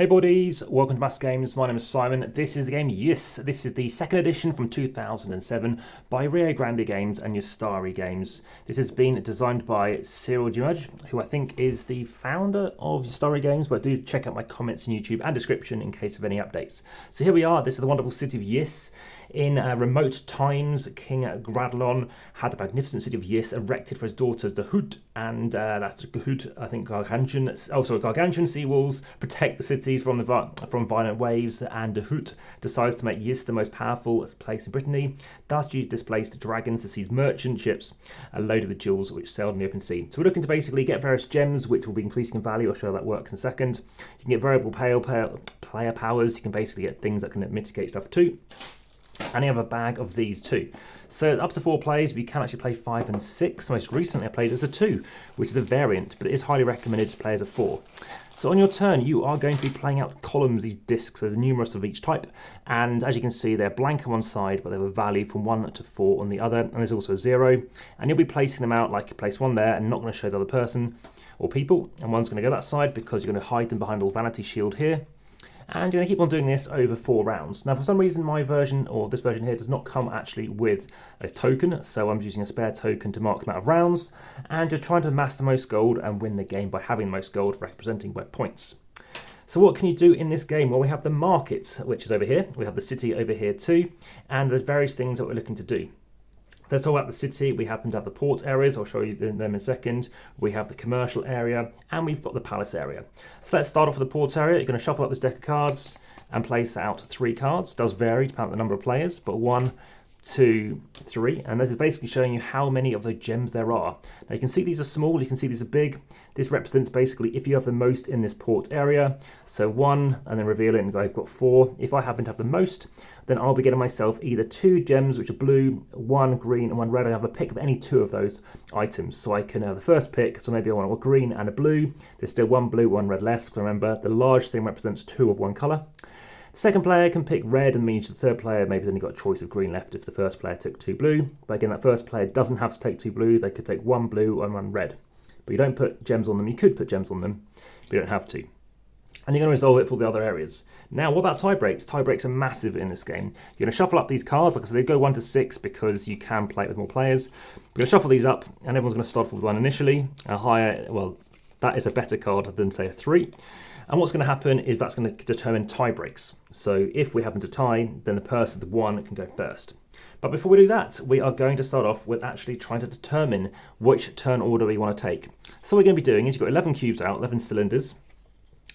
Hey buddies, welcome to AmassGames. My name is Simon. This is the game Yes. This is the second edition from 2007 by Rio Grande Games and Yastari Games. This has been designed by Cyril Jumaj, who I think is the founder of Yastari Games, but do check out my comments in YouTube and description in case of any updates. So here we are. This is the wonderful city of Yes. In remote times, King Gradlon had the magnificent city of Yes erected for his daughters, the Hoot, and that's the Hoot, I think, gargantuan sea walls protect the cities from violent waves, and the Hoot decides to make Yes the most powerful place in Brittany, thus use displaced dragons to seize merchant ships loaded with jewels which sailed in the open sea. So we're looking to basically get various gems which will be increasing in value. I'll show how that works in a second. You can get variable player powers. You can basically get things that can mitigate stuff too. And you have a bag of these too. So up to 4 players, we can actually play 5 and 6. Most recently I played as a 2, which is a variant, but it is highly recommended to play as a 4. So on your turn, you are going to be playing out columns, these discs. There's numerous of each type. And as you can see, they're blank on one side, but they have a value from 1 to 4 on the other. And there's also a 0. And you'll be placing them out like you place one there and not going to show the other person or people. And one's going to go that side because you're going to hide them behind a little vanity shield here. And you're going to keep on doing this over 4 rounds. Now, for some reason, my version, or this version here, does not come actually with a token. So I'm using a spare token to mark the amount of rounds. And you're trying to amass the most gold and win the game by having the most gold, representing web points. So what can you do in this game? Well, we have the market, which is over here. We have the city over here too. And there's various things that we're looking to do. Let's talk about the city. We happen to have the port areas. I'll show you them in a second. We have the commercial area and we've got the palace area. So let's start off with the port area. You're going to shuffle up this deck of cards and place out 3 cards. It does vary depending on the number of players, but 1, 2, 3, and this is basically showing you how many of the gems there are. Now you can see these are small, you can see these are big. This represents basically if you have the most in this port area. So 1, and then reveal it, and I've got 4. If I happen to have the most, then I'll be getting myself either 2 gems, which are blue, 1 green, and 1 red. I have a pick of any 2 of those items. So I can have the first pick, so maybe I want a green and a blue. There's still 1 blue, 1 red left, because remember, the large thing represents 2 of one colour. The second player can pick red, and means the third player maybe only got a choice of green left if the first player took 2 blue. But again, that first player doesn't have to take 2 blue. They could take 1 blue and 1 red. But you don't put gems on them. You could put gems on them, but you don't have to. And you're going to resolve it for the other areas. Now, what about tie breaks? Tie breaks are massive in this game. You're going to shuffle up these cards. Like I said, they go 1 to 6 because you can play it with more players. We're going to shuffle these up, and everyone's going to start off with 1 initially. A higher, well, that is a better card than, say, a 3. And what's going to happen is that's going to determine tie breaks. So if we happen to tie, then the person with 1 can go first. But before we do that, we are going to start off with actually trying to determine which turn order we want to take. So what we're going to be doing is you've got 11 cubes out, 11 cylinders.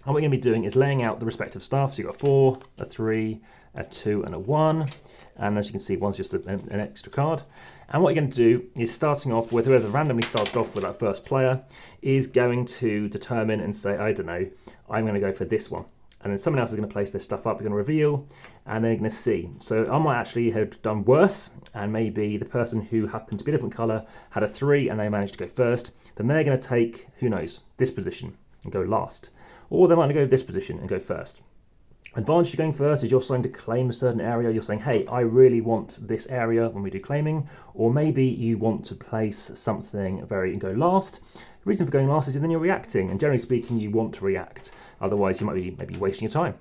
And what we're going to be doing is laying out the respective stuff. So you've got a 4, a 3, a 2, and a 1. And as you can see, 1's just an extra card. And what you're going to do is starting off with whoever randomly starts off with that first player is going to determine and say, I don't know, I'm going to go for this one. And then someone else is going to place their stuff up, you're going to reveal, and then you're going to see. So I might actually have done worse, and maybe the person who happened to be a different colour had a 3 and they managed to go first. Then they're going to take, who knows, this position and go last. Or they might go this position and go first. Advantage of going first is you're starting to claim a certain area. You're saying, hey, I really want this area when we do claiming. Or maybe you want to place something and go last. The reason for going last is then you're reacting. And generally speaking, you want to react. Otherwise, you might be maybe wasting your time.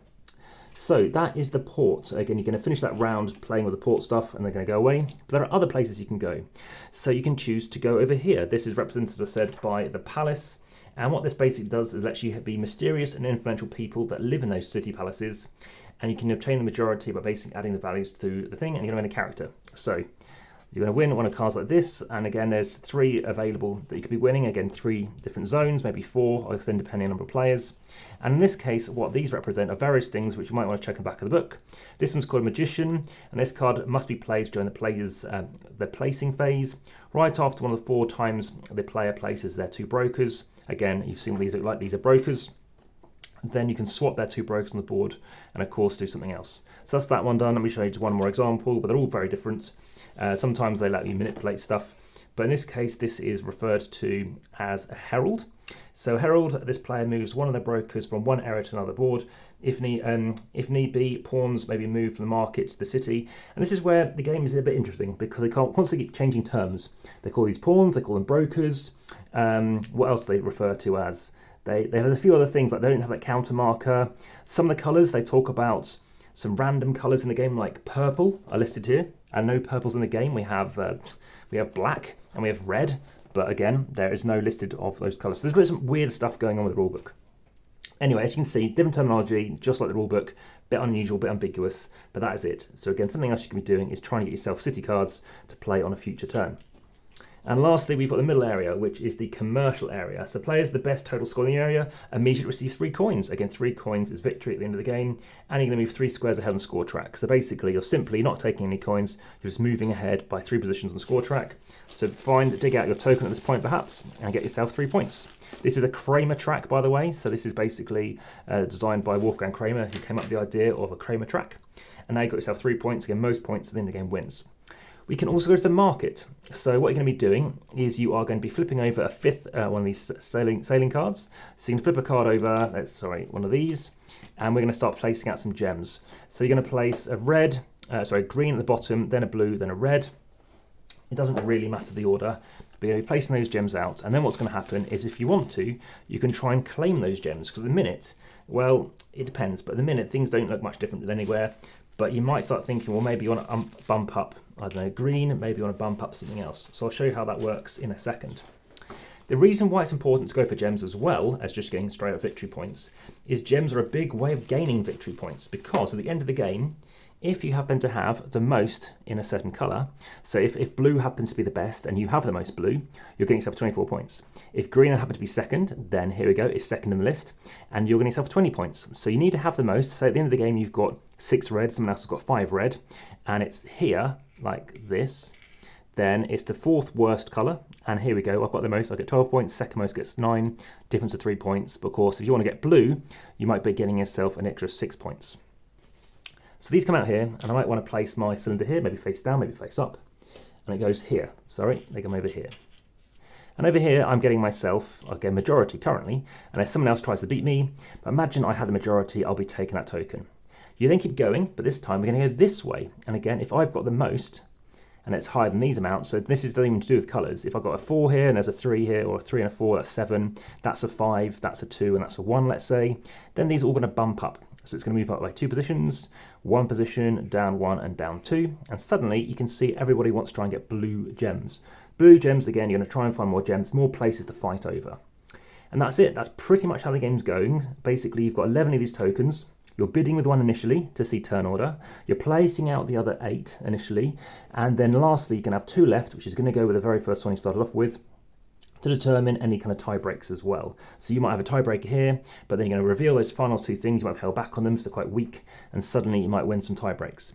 So that is the port. Again, you're going to finish that round playing with the port stuff and they're going to go away. But there are other places you can go. So you can choose to go over here. This is represented, as I said, by the palace. And what this basically does is lets you be mysterious and influential people that live in those city palaces, and you can obtain the majority by basically adding the values to the thing, and you're going to win a character. So you're going to win one of cards like this, and again there's 3 available that you could be winning. Again, 3 different zones, maybe 4, or then depending on the number of players. And in this case, what these represent are various things which you might want to check in the back of the book. This one's called Magician, and this card must be played during the placing phase, right after one of the 4 times the player places their 2 brokers. Again, you've seen what these look like. These are brokers. Then you can swap their 2 brokers on the board and, of course, do something else. So that's that one done. Let me show you just one more example, but they're all very different. Sometimes they let you manipulate stuff. But in this case, this is referred to as a herald. So herald, this player moves one of their brokers from one area to another board. If need be, pawns may be moved from the market to the city. And this is where the game is a bit interesting because they can't constantly keep changing terms. They call these pawns, they call them brokers. What else do they refer to as? They have a few other things, like they don't have that counter marker. Some of the colours, they talk about some random colours in the game, like purple are listed here, and no purples in the game. We have black and we have red, but again, there is no listed of those colours. So there's some weird stuff going on with the rulebook. Anyway, as you can see, different terminology, just like the rulebook, bit unusual, bit ambiguous, but that is it. So again, something else you can be doing is trying to get yourself city cards to play on a future turn. And lastly, we've got the middle area, which is the commercial area. So players, the best total score in the area, immediately receive 3 coins. Again, 3 coins is victory at the end of the game, and you're going to move 3 squares ahead on the score track. So basically, you're simply not taking any coins, you're just moving ahead by 3 positions on the score track. So dig out your token at this point perhaps, and get yourself 3 points. This is a Kramer track, by the way, so this is basically designed by Wolfgang Kramer, who came up with the idea of a Kramer track. And now you've got yourself 3 points, again, most points, and then the game wins. We can also go to the market. So what you're going to be doing is you are going to be flipping over a 5th one of these sailing cards. So you can flip a card over, one of these, and we're going to start placing out some gems. So you're going to place a green at the bottom, then a blue, then a red. It doesn't really matter the order, but you're placing those gems out, and then what's going to happen is if you want to, you can try and claim those gems, because at the minute, well, it depends, but at the minute things don't look much different than anywhere, but you might start thinking, well, maybe you want to bump up, I don't know, green, maybe you want to bump up something else. So I'll show you how that works in a second. The reason why it's important to go for gems as well as just getting straight up victory points is gems are a big way of gaining victory points, because at the end of the game, if you happen to have the most in a certain colour, so if blue happens to be the best and you have the most blue, you're getting yourself 24 points. If green happens to be second, then here we go, it's second in the list, and you're getting yourself 20 points. So you need to have the most. So at the end of the game, you've got 6 red, someone else has got 5 red, and it's here, like this, then it's the 4th worst colour, and here we go, I've got the most, I get 12 points, second most gets 9, difference of 3 points, but of course, if you want to get blue, you might be getting yourself an extra 6 points. So these come out here, and I might want to place my cylinder here, maybe face down, maybe face up, and it goes here. Sorry, they come over here. And over here, I'm getting myself, again, majority currently, and if someone else tries to beat me, but imagine I had the majority, I'll be taking that token. You then keep going, but this time we're going to go this way. And again, if I've got the most, and it's higher than these amounts, so this doesn't even to do with colours. If I've got a 4 here, and there's a 3 here, or a 3 and a 4, that's 7, that's a 5, that's a 2, and that's a 1, let's say, then these are all going to bump up. So it's going to move up by 2 positions, 1 position, down 1 and down 2. And suddenly you can see everybody wants to try and get blue gems. Blue gems, again, you're going to try and find more gems, more places to fight over. And that's it. That's pretty much how the game's going. Basically, you've got 11 of these tokens. You're bidding with one initially to see turn order. You're placing out the other 8 initially. And then lastly, you can have 2 left, which is going to go with the very first one you started off with, to determine any kind of tie breaks as well. So you might have a tiebreaker here, but then you're going to reveal those final 2 things. You might have held back on them, so they're quite weak, and suddenly you might win some tie breaks.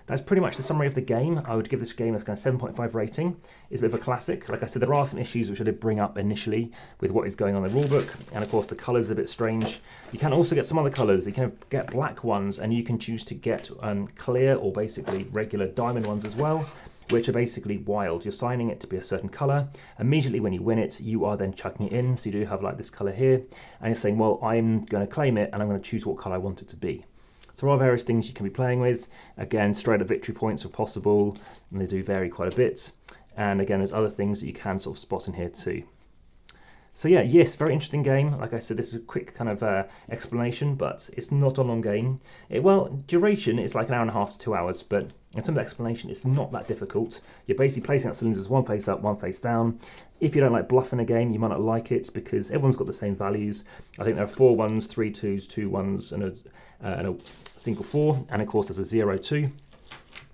That's pretty much the summary of the game. I would give this game a kind of 7.5 rating. It's a bit of a classic. Like I said, there are some issues which I did bring up initially with what is going on in the rulebook, and of course the colours are a bit strange. You can also get some other colours. You can get black ones, and you can choose to get clear or basically regular diamond ones as well, which are basically wild. You're signing it to be a certain colour. Immediately when you win it, you are then chucking it in. So you do have like this colour here, and you're saying, well, I'm going to claim it, and I'm going to choose what colour I want it to be. So there are various things you can be playing with. Again, straight up victory points are possible, and they do vary quite a bit. And again, there's other things that you can sort of spot in here too. So yeah, yes, very interesting game. Like I said, this is a quick kind of explanation, but it's not a long game. Duration is like 1.5 hours to 2 hours, but in terms of explanation, it's not that difficult. You're basically placing out cylinders one face up, one face down. If you don't like bluffing a game, you might not like it because everyone's got the same values. I think there are 4 1s, 3 2s, 2 1s, and a single 4, and of course there's a 0 2.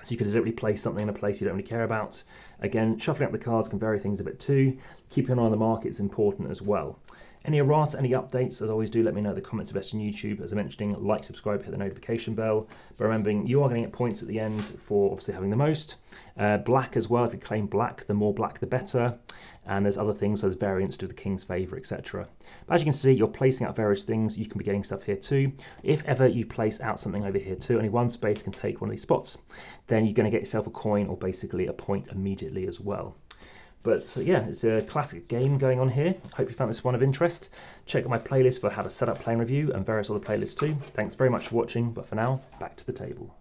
So you can deliberately place something in a place you don't really care about. Again, shuffling up the cards can vary things a bit too. Keeping an eye on the market is important as well. Any errata, any updates, as always, do let me know in the comments of best on YouTube. As I mentioned, like, subscribe, hit the notification bell. But remembering, you are going to get points at the end for obviously having the most. Black as well, if you claim black, the more black the better. And there's other things, there's variants to the king's favour, etc. But as you can see, you're placing out various things. You can be getting stuff here too. If ever you place out something over here too, only one space can take one of these spots, then you're going to get yourself a coin or basically a point immediately as well. But yeah, it's a classic game going on here. Hope you found this one of interest. Check out my playlist for how to set up, play and review, and various other playlists too. Thanks very much for watching, but for now, back to the table.